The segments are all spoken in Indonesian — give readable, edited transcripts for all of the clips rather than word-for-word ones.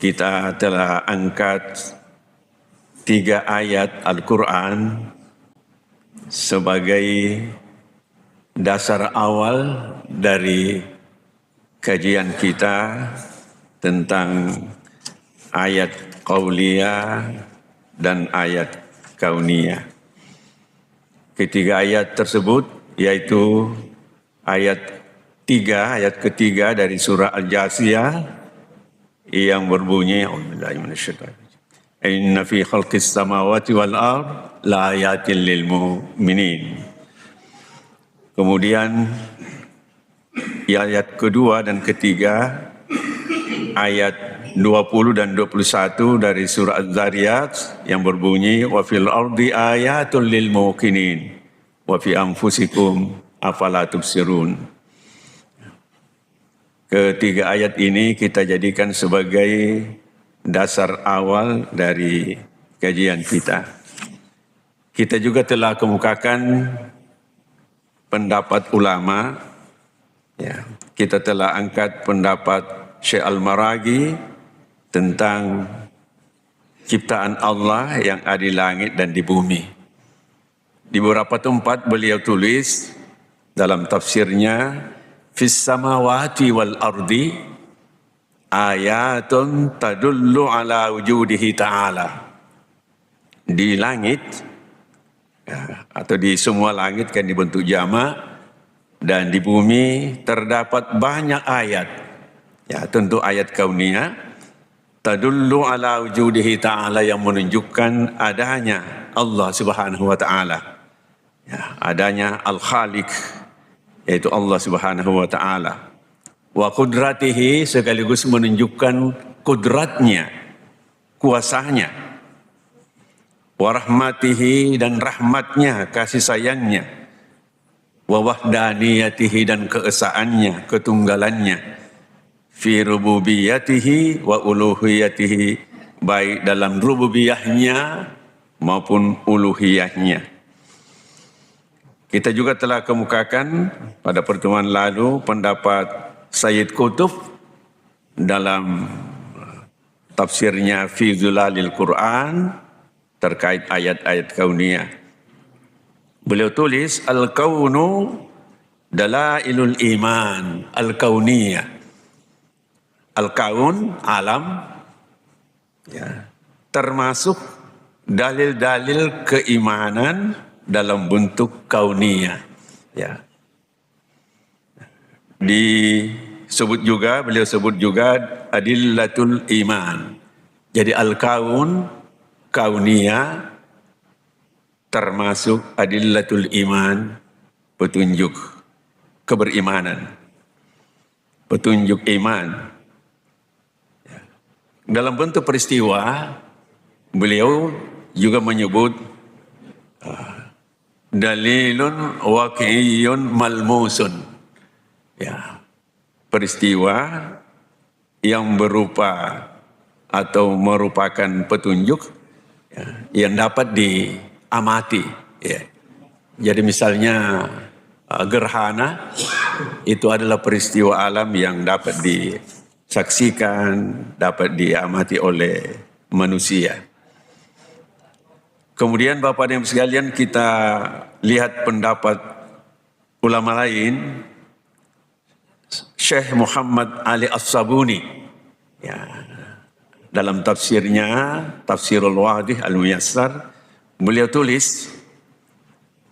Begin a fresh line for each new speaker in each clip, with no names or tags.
kita telah angkat 3 ayat Al-Quran sebagai dasar awal dari kajian kita tentang ayat qauliyah dan ayat kauniyah. Ketiga ayat tersebut yaitu ayat ketiga dari surah Al-Jasiyah yang berbunyi Inna fi khalqis samawati wal ard la ayatin lil mu'minin. Kemudian ayat kedua dan ketiga ayat 20 dan 21 dari surah Az-Zariyat yang berbunyi wa fil ardi ayatul lil muqinin wa fi anfusikum afala tubsirun. Ketiga ayat ini kita jadikan sebagai dasar awal dari kajian kita. Kita juga telah kemukakan pendapat ulama. Ya, kita telah angkat pendapat Syekh Al-Maraghi tentang ciptaan Allah yang ada di langit dan di bumi. Di beberapa tempat beliau tulis dalam tafsirnya, Fis samawati wal ardi ayatun tadullu ala wujudihi ta'ala. Di langit, atau di semua langit kan dibentuk jamak, dan di bumi terdapat banyak ayat. Ya, tentu ayat kauniyah tadullu ala wujudihi ta'ala yang menunjukkan adanya Allah Subhanahu wa ta'ala. Ya, adanya Al-Khaliq, yaitu Allah Subhanahu wa ta'ala. Wa qudratihi sekaligus menunjukkan kudratnya, kuasanya. Wa rahmatihi dan rahmatnya, kasih sayangnya. Wa wahdaniyatihi dan keesaannya, ketunggalannya. Fi rububiyatihi wa uluhiyatihi, baik dalam rububiyahnya maupun uluhiyahnya. Kita juga telah kemukakan pada pertemuan lalu pendapat Sayyid Qutb dalam tafsirnya Fi Zulalil Quran terkait ayat-ayat kauniyah. Beliau tulis al-kaunu dalailul iman al-kauniyah. Al-kaun, alam, ya, termasuk dalil-dalil keimanan dalam bentuk kauniyah. Ya. Beliau sebut juga adillatul iman. Jadi al-kaun, kauniyah, termasuk adillatul iman, petunjuk keberimanan, petunjuk iman. Ya. Dalam bentuk peristiwa, beliau juga menyebut dalilun waqi'iyun malmusun. Ya, peristiwa yang berupa atau merupakan petunjuk, ya, yang dapat diamati. Ya. Jadi misalnya gerhana itu adalah peristiwa alam yang dapat disaksikan, dapat diamati oleh manusia. Kemudian Bapak dan Ibu sekalian, kita lihat pendapat ulama lain, Syekh Muhammad Ali As-Sabuni. Ya, dalam tafsirnya, Tafsirul Wadih Al-Muyassar, beliau tulis,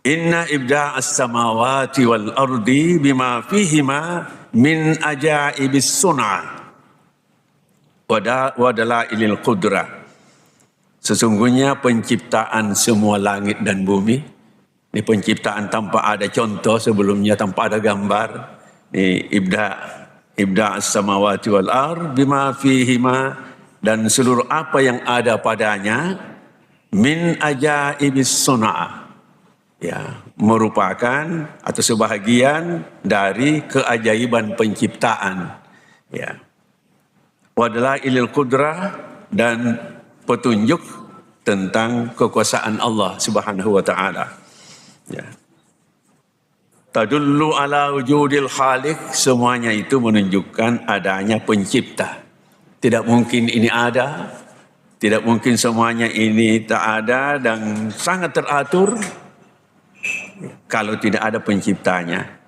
Inna ibda'as samawati wal ardi bima fihima min ajaibis sun'ah wa dalailil qudrah. Sesungguhnya penciptaan semua langit dan bumi, ini penciptaan tanpa ada contoh sebelumnya, tanpa ada gambar. Ini ibda as-samawati wal ard bima fihima, dan seluruh apa yang ada padanya, min ajaibis sun'ah. Ya, merupakan atau sebahagian dari keajaiban penciptaan. Ya. Wa dalailil qudrah, dan petunjuk tentang kekuasaan Allah Subhanahu wa ta'ala. Ya. Tadullu ala wujudil khaliq, semuanya itu menunjukkan adanya pencipta. Tidak mungkin ini ada, tidak mungkin semuanya ini tak ada dan sangat teratur kalau tidak ada penciptanya.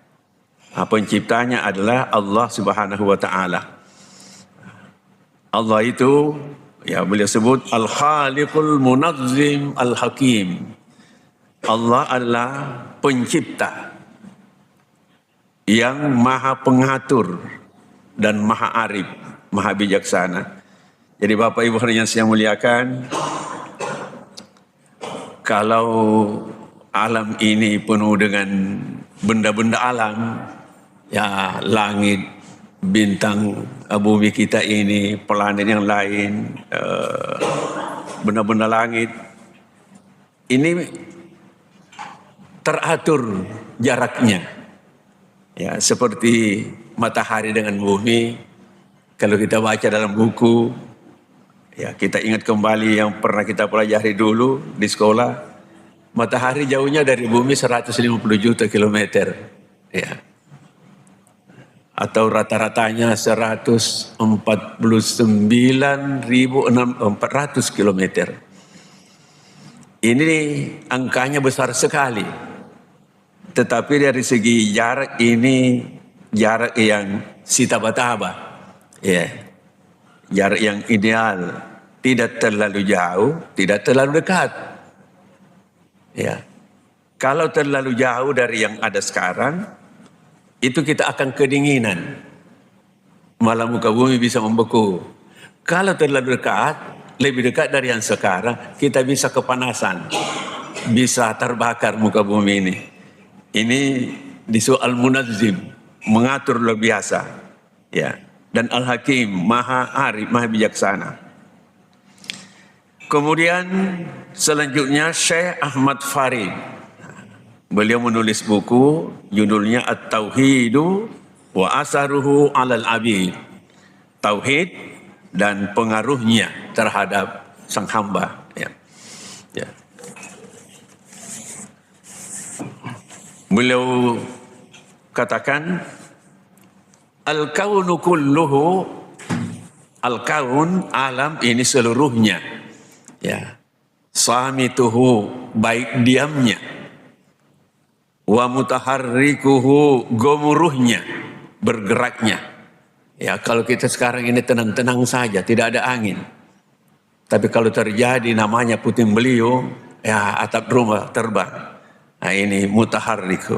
Penciptanya adalah Allah Subhanahu wa taala. Allah itu ya beliau sebut Al-Khaliqul Munazzim Al-Hakim. Allah adalah pencipta yang maha pengatur dan maha arif, maha bijaksana. Jadi Bapak Ibu yang saya muliakan, kalau alam ini penuh dengan benda-benda alam, ya langit, bintang, bumi kita ini, planet yang lain, benda-benda langit, ini teratur jaraknya. Ya, seperti matahari dengan bumi, kalau kita baca dalam buku, ya kita ingat kembali yang pernah kita pelajari dulu di sekolah, matahari jauhnya dari bumi 150 juta kilometer, ya. Atau rata-ratanya 149.400 kilometer. Ini angkanya besar sekali. Tetapi dari segi jarak ini jarak yang sitaba-taba, ya, jarak yang ideal, tidak terlalu jauh, tidak terlalu dekat. Ya, kalau terlalu jauh dari yang ada sekarang, itu kita akan kedinginan, malah muka bumi bisa membeku. Kalau terlalu dekat, lebih dekat dari yang sekarang, kita bisa kepanasan, bisa terbakar muka bumi ini. Ini disebut Al-Munazzim, mengatur luar biasa, ya. Dan Al-Hakim, maha arif, maha bijaksana. Kemudian selanjutnya Syekh Ahmad Farid, beliau menulis buku judulnya At-Tauhidu wa Asaruhu 'alal Abid. Tauhid dan pengaruhnya terhadap sang hamba, ya. Ya. Beliau katakan al-kaunu kulluhu, al-kaun, alam ini seluruhnya, ya, samituhu, baik diamnya, wa mutaharrikuhu, gemuruhnya, bergeraknya. Ya, kalau kita sekarang ini tenang-tenang saja, tidak ada angin. Tapi kalau terjadi namanya puting beliung, ya atap rumah terbang. Nah ini mutaharriku.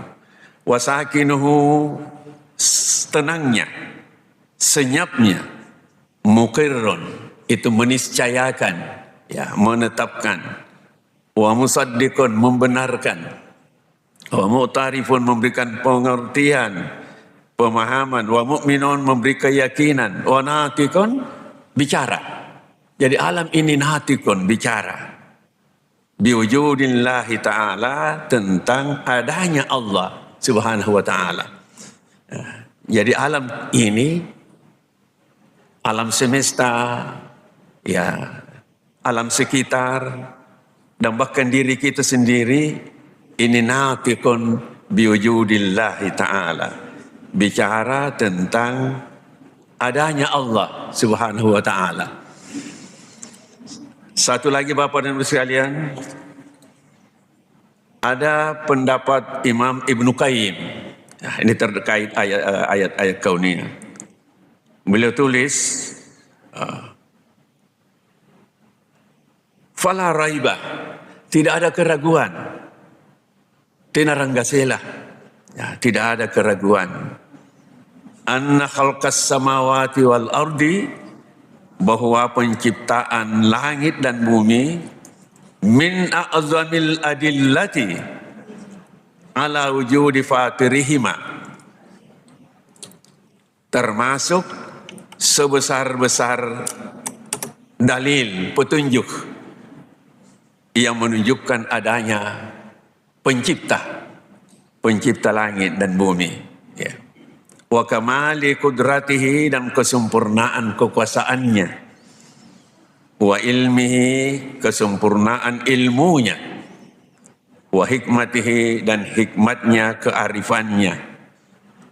Wasakinuhu, tenangnya, senyapnya. Muqirrun, itu meniscayakan, ya, menetapkan. Wa musaddiqun, membenarkan. Wa mu'tarifun, memberikan pengertian, pemahaman. Wa mu'minun, memberi keyakinan. Wa natikun, bicara. Jadi alam ini natikun, bicara. Biwujudillahi ta'ala, tentang adanya Allah Subhanahu wa ta'ala. Jadi alam ini, alam semesta, ya, alam sekitar, dan bahkan diri kita sendiri, ini natikun biwujudillahi ta'ala, bicara tentang adanya Allah Subhanahu wa ta'ala. Satu lagi Bapak dan Ibu sekalian, ada pendapat Imam Ibnu Qayyim. Nah, ini terkait ayat-ayat kauniyah. Beliau tulis, fala raiba, tidak ada keraguan. Tinaranggasela, ya, tidak ada keraguan. Anna khalqas samawati wal ardi, bahwa penciptaan langit dan bumi min a'zamil adillati ala wujudi fatirihima, termasuk sebesar-besar dalil, petunjuk yang menunjukkan adanya pencipta langit dan bumi, ya. Wa kamali kudratihi, dan kesempurnaan kekuasaannya, wa ilmihi, kesempurnaan ilmunya, wa hikmatihi, dan hikmatnya, kearifannya,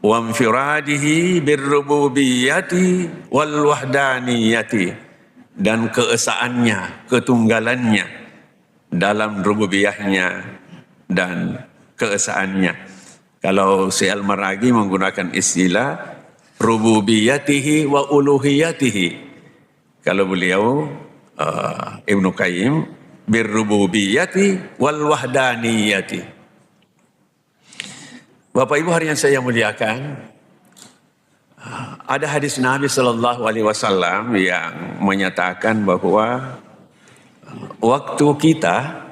wa infiradihi birrububiyyati wal wahdaniyati, dan keesaannya, ketunggalannya dalam rububiyahnya dan keesaannya. Kalau si Al-Maraghi menggunakan istilah rububiyyatihi wa uluhiyatihi. Kalau beliau Ibnu Qayyim birrububiyyati wal wahdaniyati. Bapak Ibu hari yang saya muliakan, ada hadis Nabi Sallallahu Alaihi Wasallam yang menyatakan bahwa waktu kita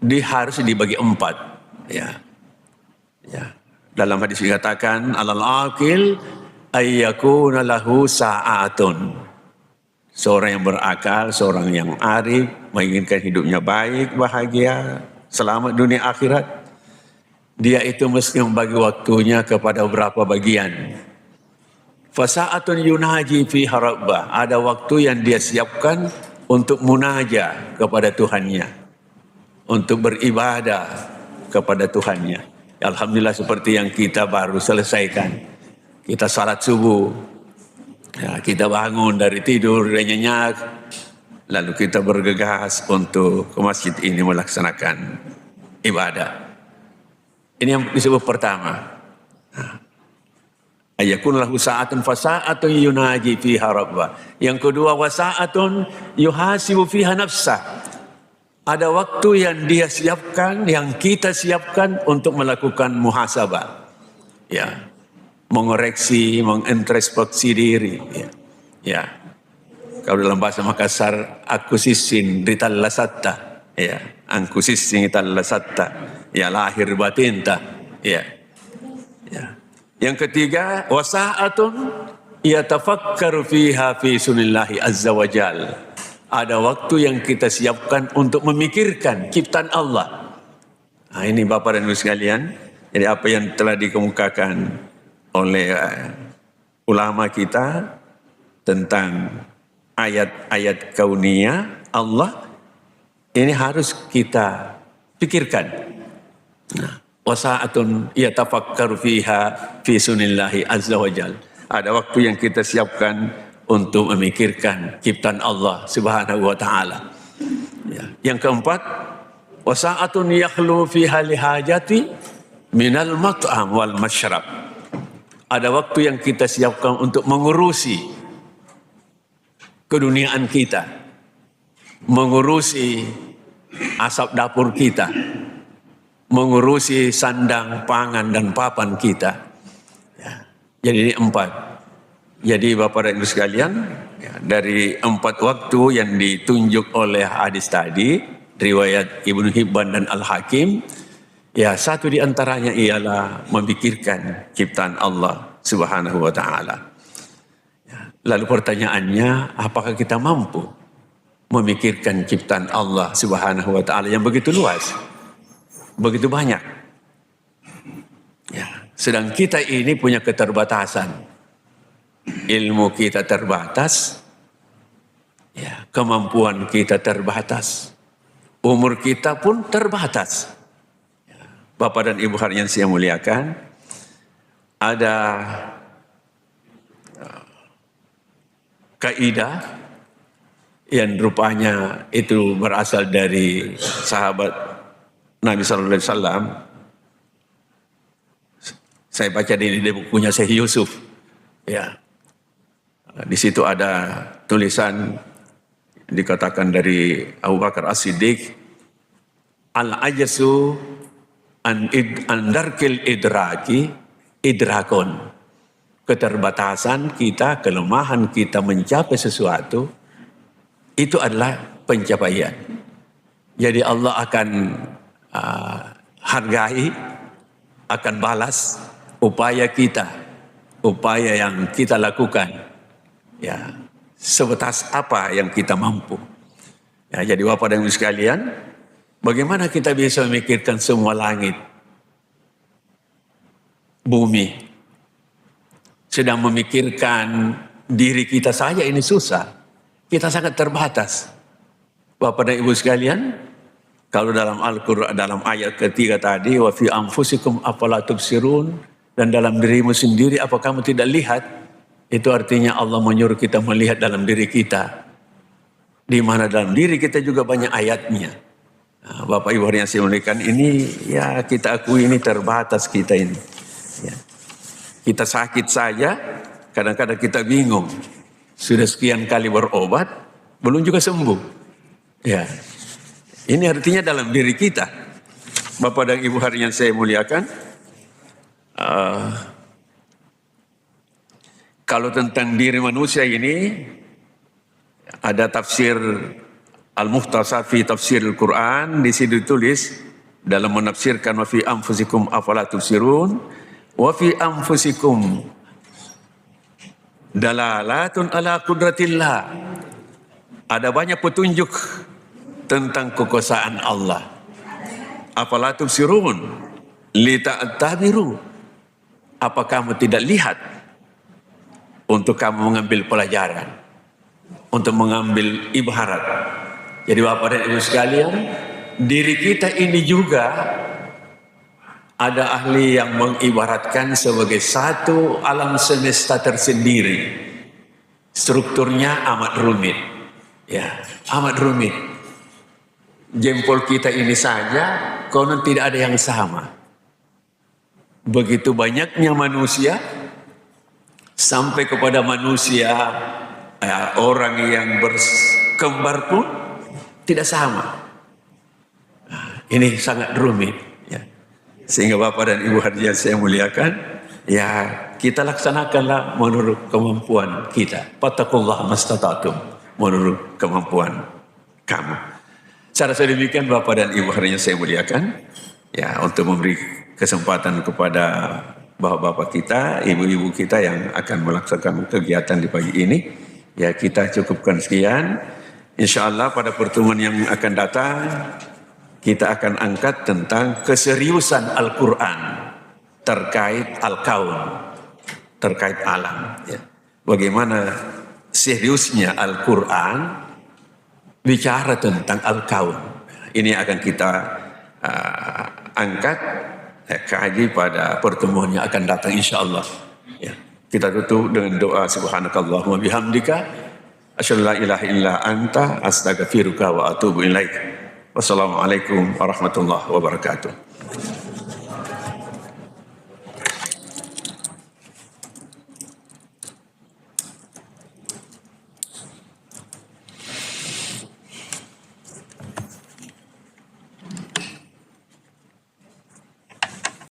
harus dibagi 4. Ya. Dalam hadis dikatakan alal aqil ayyakuna lahu sa'atun. Seorang yang berakal, seorang yang arif, menginginkan hidupnya baik, bahagia, selamat dunia akhirat, dia itu mesti membagi waktunya kepada beberapa bagian. Fasa'atun yunaji fi harabbah, ada waktu yang dia siapkan untuk munajah kepada Tuhannya, untuk beribadah kepada Tuhannya. Alhamdulillah seperti yang kita baru selesaikan. Kita salat subuh, ya, kita bangun dari tidur nyenyak, lalu kita bergegas untuk ke masjid ini melaksanakan ibadah. Ini yang disebut pertama. Ayakun lahu sa'atun fasa'atun yunaji fiha rabbah. Yang kedua wasa'atun yuhasibu fiha nafsah. Ada waktu yang dia siapkan, yang kita siapkan untuk melakukan muhasabah. Ya. Mengoreksi, mengintrospeksi diri. Ya. Kalau dalam bahasa Makassar, aku sisin ritallasatta. Ya. Angku sisin ritallasatta. Ya, lahir batinta. Ya. Ya. Yang ketiga, wasa'atun yatafakkaru fiha fi sunillahi azza wa jal. Ada waktu yang kita siapkan untuk memikirkan ciptaan Allah. Nah, ini Bapak dan Ibu sekalian. Jadi apa yang telah dikemukakan oleh ulama kita tentang ayat-ayat kauniyah Allah, ini harus kita pikirkan. Nah, wasa'atun yatafakkaru fiha fi sunillahi azza wa jal. Ada waktu yang kita siapkan untuk memikirkan ciptaan Allah Subhanahu wa taala. Ya. Yang keempat, wasa'atun yakhlu fiha lihajati minal mat'am wal masyrab. Ada waktu yang kita siapkan untuk mengurusi keduniaan kita, mengurusi asap dapur kita, mengurusi sandang, pangan dan papan kita. Ya. Jadi ini 4. Jadi Bapak dan Ibu sekalian, ya, dari 4 waktu yang ditunjuk oleh hadis tadi, riwayat Ibnu Hibban dan Al-Hakim, ya satu di antaranya ialah memikirkan ciptaan Allah Subhanahu wa taala. Ya, lalu pertanyaannya, apakah kita mampu memikirkan ciptaan Allah Subhanahu wa taala yang begitu luas, begitu banyak? Ya, sedang kita ini punya keterbatasan. Ilmu kita terbatas, ya, kemampuan kita terbatas, umur kita pun terbatas. Ya, Bapak dan Ibu yang saya muliakan, ada kaidah yang rupanya itu berasal dari sahabat Nabi Sallallahu Alaihi Wasallam. Saya baca di bukunya Syekh Yusuf. Ya. Di situ ada tulisan dikatakan dari Abu Bakar As-Siddiq, al-ajasu an darkil idraki idrakon. Keterbatasan kita, kelemahan kita mencapai sesuatu, itu adalah pencapaian. Jadi Allah akan hargai, akan balas upaya kita, upaya yang kita lakukan. Ya, sebatas apa yang kita mampu. Ya, jadi Bapak dan Ibu sekalian, bagaimana kita bisa memikirkan semua langit, bumi, sedang memikirkan diri kita saja ini susah. Kita sangat terbatas. Bapak dan Ibu sekalian, Kalau dalam Al-Quran, dalam ayat ketiga tadi, wa fi anfusikum afala tubsirun, dan dalam dirimu sendiri apa kamu tidak lihat? Itu artinya Allah menyuruh kita melihat dalam diri kita. Di mana dalam diri kita juga banyak ayatnya. Nah, Bapak Ibu yang saya muliakan, ini ya kita akui ini terbatas kita ini. Ya. Kita sakit saja, kadang-kadang kita bingung. Sudah sekian kali berobat, belum juga sembuh. Ya. Ini artinya dalam diri kita. Bapak dan Ibu yang saya muliakan, kalau tentang diri manusia ini, ada tafsir Al-Mukhtasar fi Tafsir Al-Quran, di sini ditulis dalam menafsirkan wa fi anfusikum afala tubsirun, wa fi anfusikum dalalatun ala qudratillah. Ada banyak petunjuk tentang kekuasaan Allah. Afala tubsirun lita'tabiru. Apa kamu tidak lihat untuk kamu mengambil pelajaran, untuk mengambil ibarat. Jadi Bapak dan Ibu sekalian, diri kita ini juga ada ahli yang mengibaratkan sebagai satu alam semesta tersendiri. Strukturnya amat rumit. Ya, amat rumit. Jempol kita ini saja, konon tidak ada yang sama. Begitu banyaknya manusia, sampai kepada manusia, orang yang berkembar pun tidak sama. Nah, ini sangat rumit. Ya. Sehingga Bapak dan Ibu hadirin saya muliakan, ya kita laksanakanlah menurut kemampuan kita. Fattaqullaha mastata'tum, menurut kemampuan kamu. Secara sedemikian Bapak dan Ibu hadirin saya muliakan, ya untuk memberi kesempatan kepada bapak-bapak kita, ibu-ibu kita yang akan melaksanakan kegiatan di pagi ini, ya kita cukupkan sekian. InsyaAllah pada pertemuan yang akan datang, kita akan angkat tentang keseriusan Al-Quran terkait Al-Kaun, terkait alam. Ya. Bagaimana seriusnya Al-Quran bicara tentang Al-Kaun. Ini akan kita angkat, kaji pada pertemuan yang akan datang insyaAllah. Ya. Kita tutup dengan doa subhanakallahumma bihamdika asyhadu la ilaha illa anta astaghfiruka wa atubu ilaik. Wassalamualaikum warahmatullahi wabarakatuh.